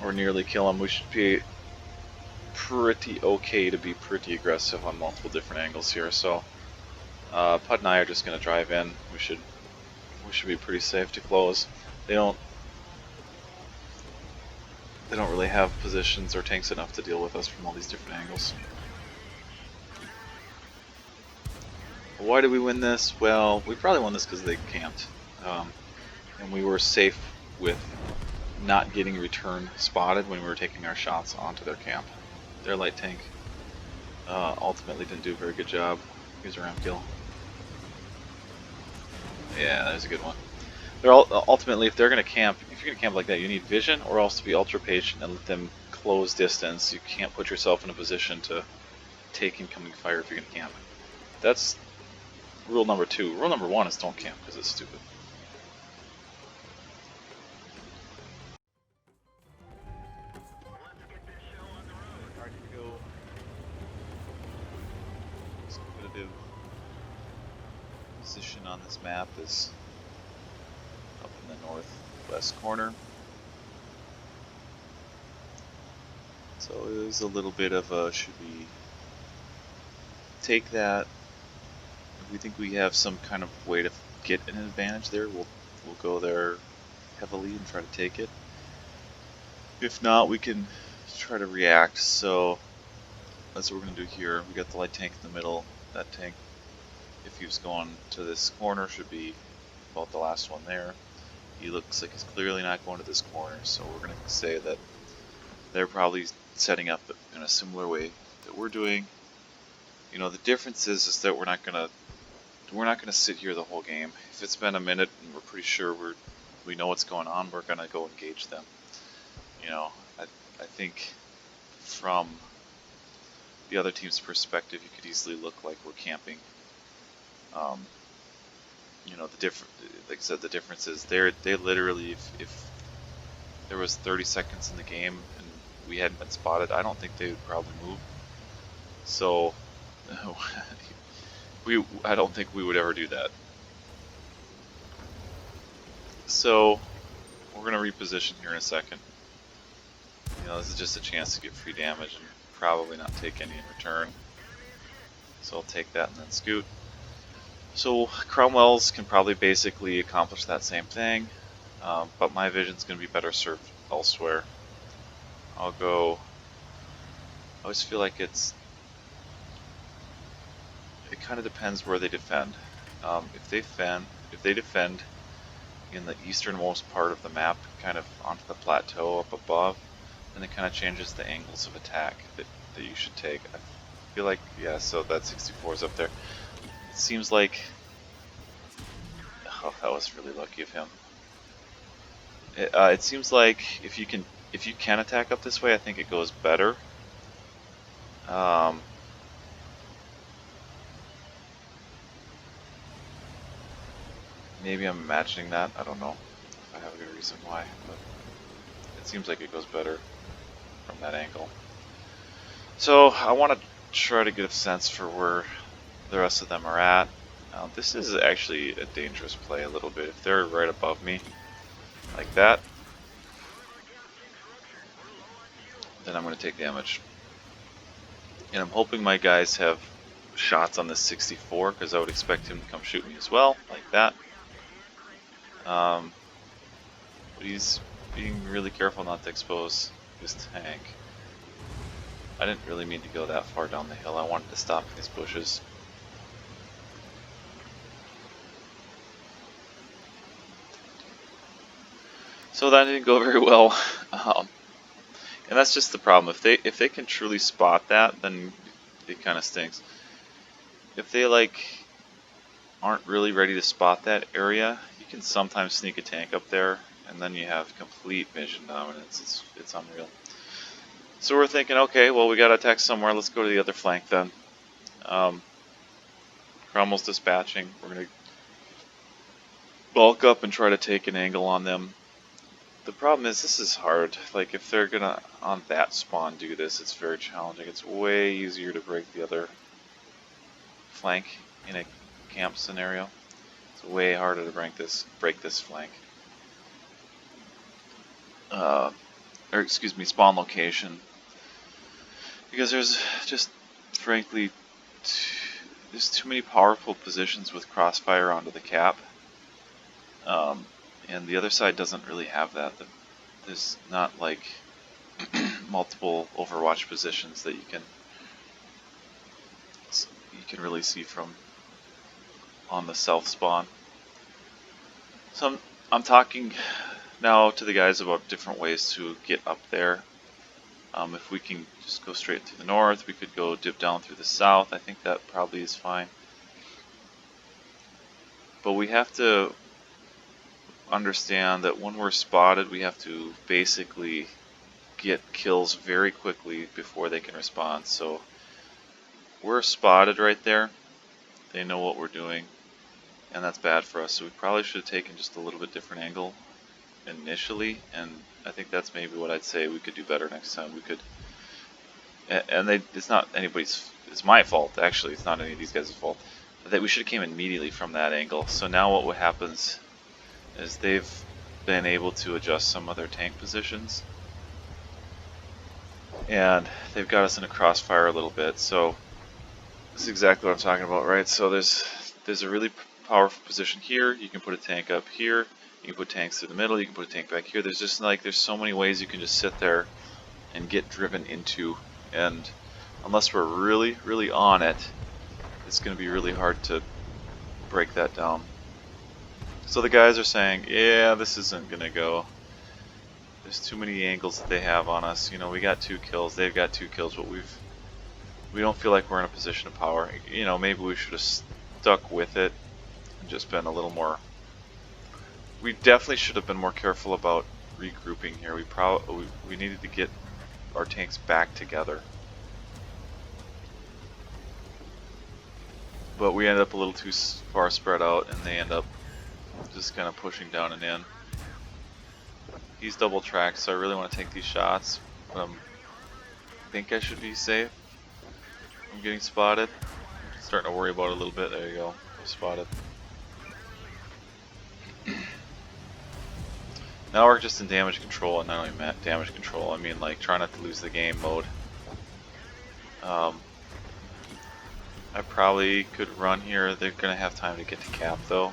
or nearly kill him. We should be pretty okay to be pretty aggressive on multiple different angles here. So, Pud and I are just going to drive in. We should be pretty safe to close. They don't really have positions or tanks enough to deal with us from all these different angles. Why did we win this? Well, we probably won this because they camped. And we were safe with not getting return spotted when we were taking our shots onto their camp. Their light tank ultimately didn't do a very good job. Here's a ramp kill. Yeah, there's a good one. They're ultimately, if you're going to camp like that, you need vision or else to be ultra patient and let them close distance. You can't put yourself in a position to take incoming fire if you're going to camp. That's rule number 2. Rule number 1 is don't camp because it's stupid. Alright, here we go. This competitive position on this map is up in the northwest corner. So it was a little bit of a, should we take that? If we think we have some kind of way to get an advantage there, we'll go there heavily and try to take it. If not, we can try to react. So that's what we're going to do here. We got the light tank in the middle. That tank, if he was going to this corner, should be about the last one there. He looks like he's clearly not going to this corner, so we're going to say that they're probably setting up in a similar way that we're doing. You know, the difference is that we're not gonna sit here the whole game. If it's been a minute and we're pretty sure we know what's going on, we're gonna go engage them. You know, I think from the other team's perspective, you could easily look like we're camping. You know, like I said, the difference is they literally, if there was 30 seconds in the game and we hadn't been spotted, I don't think they would probably move. So I don't think we would ever do that. So we're going to reposition here in a second. You know, this is just a chance to get free damage and probably not take any in return. So I'll take that and then scoot. So Cromwells can probably basically accomplish that same thing, but my vision's going to be better served elsewhere. I'll go always feel like it kind of depends where they defend. If they defend in the easternmost part of the map, kind of onto the plateau up above, then it kind of changes the angles of attack that you should take. I feel like, yeah, so that 64 is up there. It seems like, oh, that was really lucky of him. It seems like if you can attack up this way, I think it goes better. Maybe I'm imagining that. I don't know if I have a good reason why, but it seems like it goes better from that angle. So I want to try to get a sense for where the rest of them are at. This is actually a dangerous play a little bit. If they're right above me, like that, then I'm going to take damage. And I'm hoping my guys have shots on this 64, because I would expect him to come shoot me as well, like that. But he's being really careful not to expose his tank. I didn't really mean to go that far down the hill. I wanted to stop in these bushes. So that didn't go very well. And that's just the problem. If they can truly spot that, then it kind of stinks. If they aren't really ready to spot that area, you can sometimes sneak a tank up there, and then you have complete vision dominance. It's unreal. So we're thinking, okay, well, we got to attack somewhere. Let's go to the other flank then. Cromwell's dispatching. We're going to bulk up and try to take an angle on them. The problem is, this is hard. Like, if they're going to, on that spawn, do this, it's very challenging. It's way easier to break the other flank in a camp scenario. It's way harder to break this flank. Or excuse me, spawn location. Because there's just, frankly, there's too many powerful positions with crossfire onto the cap. And the other side doesn't really have that. There's not like multiple Overwatch positions that you can really see from on the self spawn. So I'm talking now to the guys about different ways to get up there. If we can just go straight to the north, we could go dip down through the south. I think that probably is fine. But we have to understand that when we're spotted, we have to basically get kills very quickly before they can respond. So we're spotted right there. They know what we're doing, and that's bad for us. So we probably should have taken just a little bit different angle initially, and I think that's maybe what I'd say we could do better next time. We could, and it's not anybody's, it's my fault actually, it's not any of these guys' fault, that we should have came immediately from that angle. So now what happens is they've been able to adjust some of their tank positions, and they've got us in a crossfire a little bit. So this is exactly what I'm talking about, right? So there's a really powerful position here. You can put a tank up here, you can put tanks through the middle, you can put a tank back here. There's just there's so many ways you can just sit there and get driven into, and unless we're really, really on it, it's going to be really hard to break that down. So the guys are saying, yeah, this isn't going to go. There's too many angles that they have on us. You know, we got 2 kills, they've got 2 kills, but we don't feel like we're in a position of power. You know, maybe we should have stuck with it and just been a little more. We definitely should have been more careful about regrouping here. We needed to get our tanks back together. But we ended up a little too far spread out, and they end up just kind of pushing down and in. He's double tracked, so I really want to take these shots, but I think I should be safe. I'm getting spotted. Starting to worry about it a little bit. There you go. I'm spotted. Now we're just in damage control, and not only damage control, I mean like try not to lose the game mode. I probably could run here. They're gonna have time to get to cap though.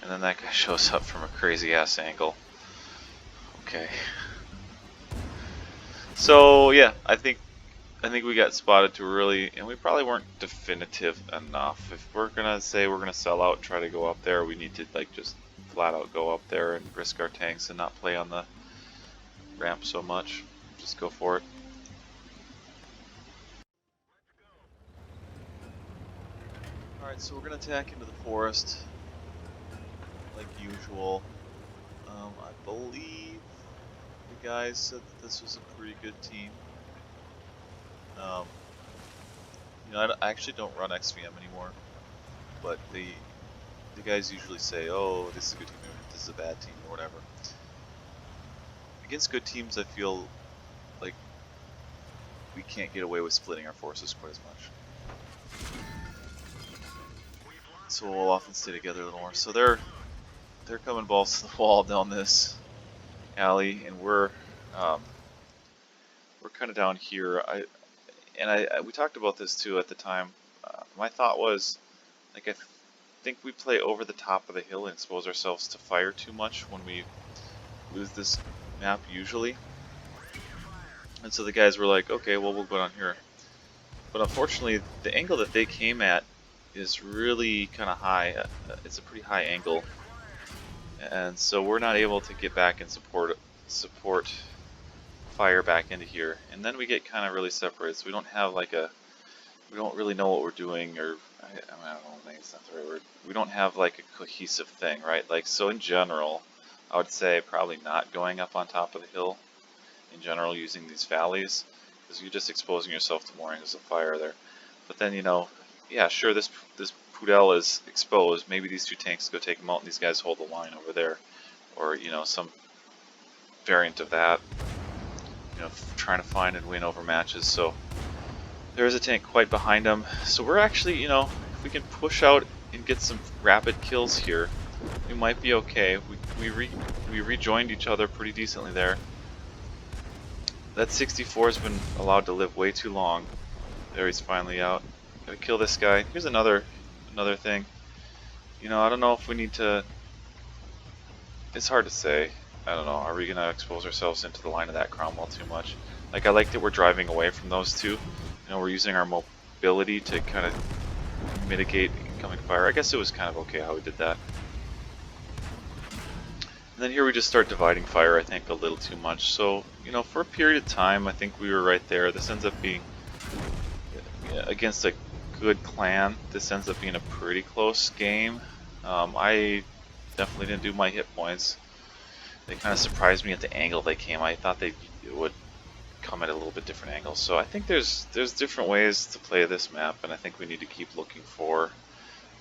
And then that guy shows up from a crazy ass angle. Okay. So yeah, I think I think we got spotted too early, and we probably weren't definitive enough. If we're gonna say we're gonna sell out and try to go up there, we need to like just flat out go up there and risk our tanks and not play on the ramp so much. Just go for it. Alright, so we're gonna attack into the forest like usual. I believe the guys said that this was a pretty good team. You know, I actually don't run XVM anymore, but the guys usually say, "Oh, this is a good team," or "This is a bad team," or whatever. Against good teams, I feel like we can't get away with splitting our forces quite as much. So we'll often stay together a little more. So they're coming balls to the wall down this alley, and we're kind of down here. We talked about this too at the time. My thought was, like, I think we play over the top of the hill and expose ourselves to fire too much when we lose this map usually. And so the guys were like, okay, well, we'll go down here. But unfortunately, the angle that they came at is really kind of high. It's a pretty high angle. And so we're not able to get back and support fire back into here. And then we get kind of really separated. So we don't have like we don't really know what we're doing, or I don't know, maybe it's not the right word. We don't have like a cohesive thing, right? Like, so in general, I would say probably not going up on top of the hill. In general, using these valleys, because you're just exposing yourself to more angles of fire there. But then, you know, yeah, sure, this Pudel is exposed. Maybe these two tanks go take them out, and these guys hold the line over there, or you know, some variant of that. You know, trying to find and win over matches. So there is a tank quite behind them. So we're actually, you know, if we can push out and get some rapid kills here, we might be okay. We rejoined each other pretty decently there. That 64 has been allowed to live way too long. There, he's finally out. Gotta kill this guy. Here's another thing. You know, I don't know if we need to. It's hard to say. I don't know. Are we gonna expose ourselves into the line of that Cromwell too much? Like, I like that we're driving away from those two. You know, we're using our mobility to kind of mitigate incoming fire. I guess it was kind of okay how we did that. And then here we just start dividing fire, I think, a little too much. So, you know, for a period of time, I think we were right there. This ends up being, against a good clan, this ends up being a pretty close game. I definitely didn't do my hit points. They kind of surprised me at the angle they came. I thought they would come at a little bit different angle. So I think there's different ways to play this map, and I think we need to keep looking for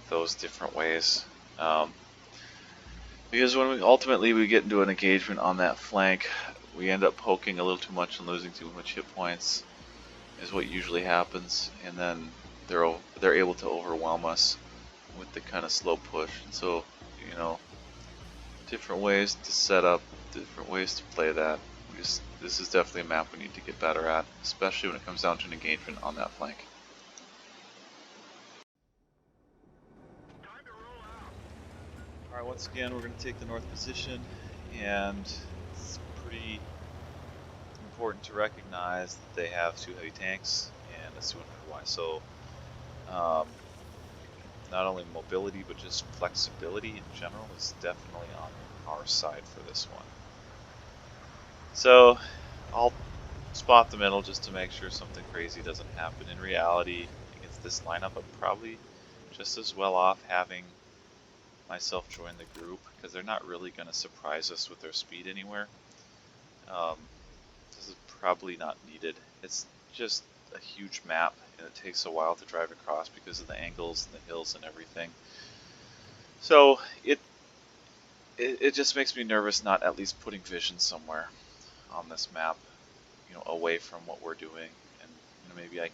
those different ways. Because when ultimately we get into an engagement on that flank, we end up poking a little too much and losing too much hit points, is what usually happens, and then they're able to overwhelm us with the kind of slow push. And so, you know, different ways to set up, different ways to play that. This is definitely a map we need to get better at, especially when it comes down to an engagement on that flank. Alright, once again, we're going to take the north position, and it's pretty important to recognize that they have two heavy tanks and a 200Y. So, not only mobility, but just flexibility in general is definitely on our side for this one. So, I'll spot the middle just to make sure something crazy doesn't happen. In reality, against this lineup, I'm probably just as well off having myself join the group, because they're not really going to surprise us with their speed anywhere. This is probably not needed. It's just a huge map, and it takes a while to drive across because of the angles and the hills and everything. So it just makes me nervous not at least putting vision somewhere on this map, you know, away from what we're doing. And you know, maybe I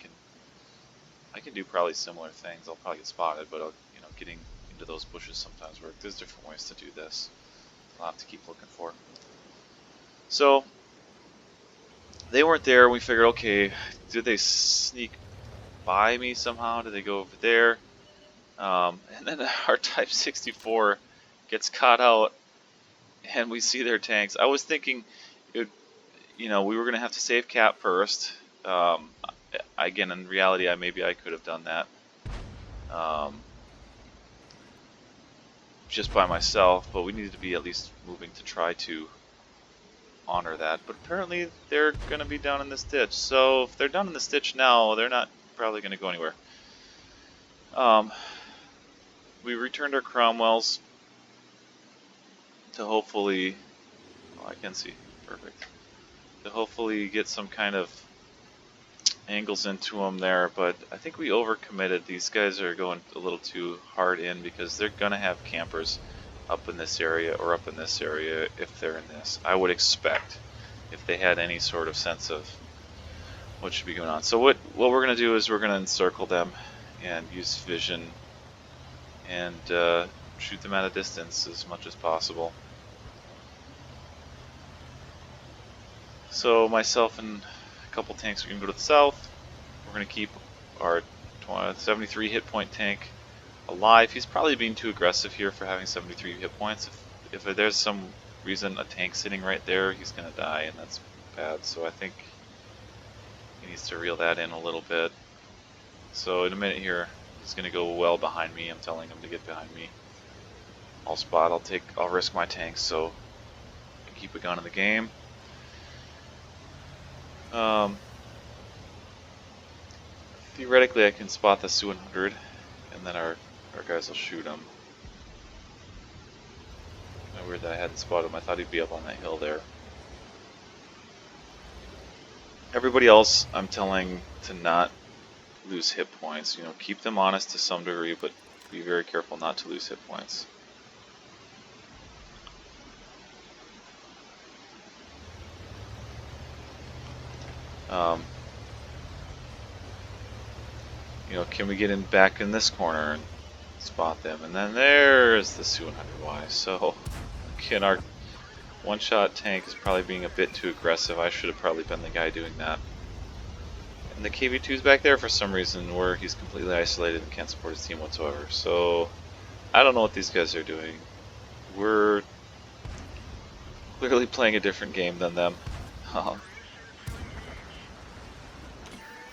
can do probably similar things. I'll probably get spotted, but you know, getting into those bushes sometimes work. There's different ways to do this. I'll have to keep looking for. So they weren't there. We figured, okay, did they sneak by me somehow? Did they go over there? And then our Type 64 gets caught out, and we see their tanks. I was thinking, you know, we were gonna have to save Cap first. Again, in reality, maybe I could have done that just by myself, but we needed to be at least moving to try to honor that. But apparently they're going to be down in this ditch, so if they're down in this ditch now, they're not probably going to go anywhere. We returned our Cromwells to hopefully, oh, I can see, perfect, to hopefully get some kind of angles into them there, but I think we overcommitted. These guys are going a little too hard in because they're going to have campers up in this area or up in this area if they're in this. I would expect if they had any sort of sense of what should be going on. So what we're going to do is we're going to encircle them and use vision and shoot them at a distance as much as possible. So myself and a couple tanks are going to go to the south. We're going to keep our 73 hit point tank alive. He's probably being too aggressive here for having 73 hit points. If there's some reason a tank sitting right there, he's going to die, and that's bad. So I think he needs to reel that in a little bit. So in a minute here, he's going to go well behind me. I'm telling him to get behind me. I'll spot. I'll risk my tanks so I can keep a gun in the game. Theoretically, I can spot the Su-100, and then our guys will shoot him. Kind of weird that I hadn't spotted him. I thought he'd be up on that hill there. Everybody else, I'm telling to not lose hit points. You know, keep them honest to some degree, but be very careful not to lose hit points. You know, can we get in back in this corner and spot them? And then there's the Su-100Y. So, again, our one-shot tank is probably being a bit too aggressive. I should have probably been the guy doing that. And the KV-2's back there for some reason where he's completely isolated and can't support his team whatsoever. So, I don't know what these guys are doing. We're clearly playing a different game than them.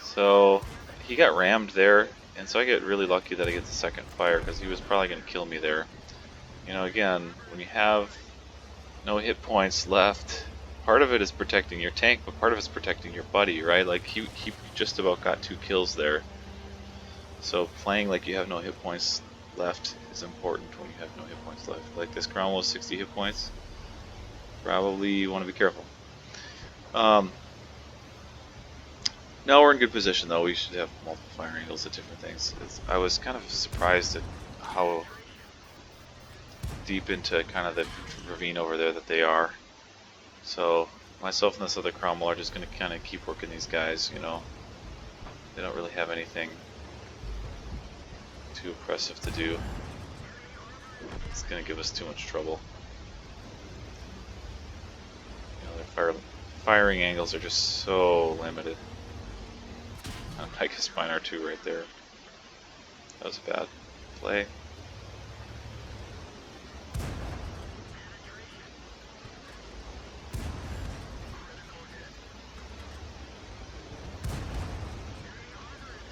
So he got rammed there, and so I get really lucky that I get the second fire because he was probably going to kill me there. You know, again, when you have no hit points left, part of it is protecting your tank, but part of it's protecting your buddy, right? Like he just about got 2 kills there. So playing like you have no hit points left is important when you have no hit points left. Like this Cromwell was 60 hit points. Probably you want to be careful. No, we're in good position though. We should have multiple fire angles at different things. I was kind of surprised at how deep into kind of the ravine over there that they are. So myself and this other Cromwell are just going to kind of keep working these guys, you know. They don't really have anything too oppressive to do. It's going to give us too much trouble. You know, their firing angles are just so limited. I guess mine are too right there. That was a bad play.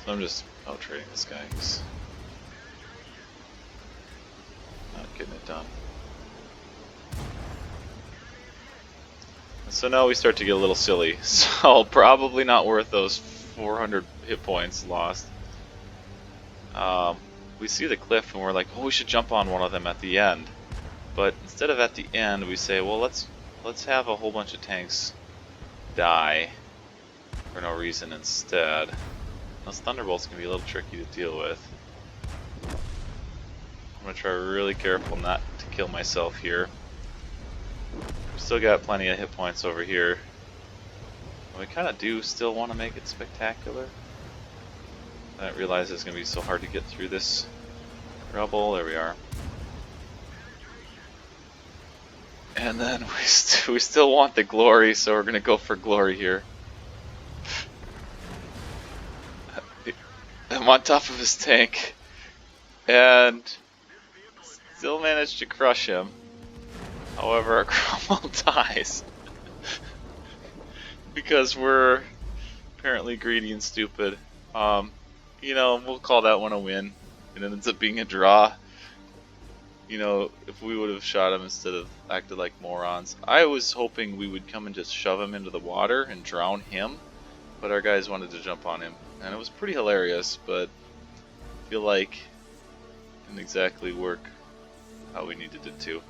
So I'm just out-trading this guy. He's not getting it done. So now we start to get a little silly. So probably not worth those 400 hit points lost. We see the cliff and we're like, oh, we should jump on one of them at the end. But instead of at the end, we say, well, let's have a whole bunch of tanks die for no reason instead. Those thunderbolts can be a little tricky to deal with. I'm gonna try really careful not to kill myself here. We still got plenty of hit points over here. We kind of do still want to make it spectacular. I didn't realize it's going to be so hard to get through this rubble. There we are. And then we still want the glory, so we're going to go for glory here. I'm on top of his tank and still managed to crush him. However, our Cromwell dies. Because we're apparently greedy and stupid. You know, we'll call that one a win, and it ends up being a draw. You know, if we would have shot him instead of acted like morons. I was hoping we would come and just shove him into the water and drown him, but our guys wanted to jump on him, and it was pretty hilarious, but I feel like it didn't exactly work how we needed it to.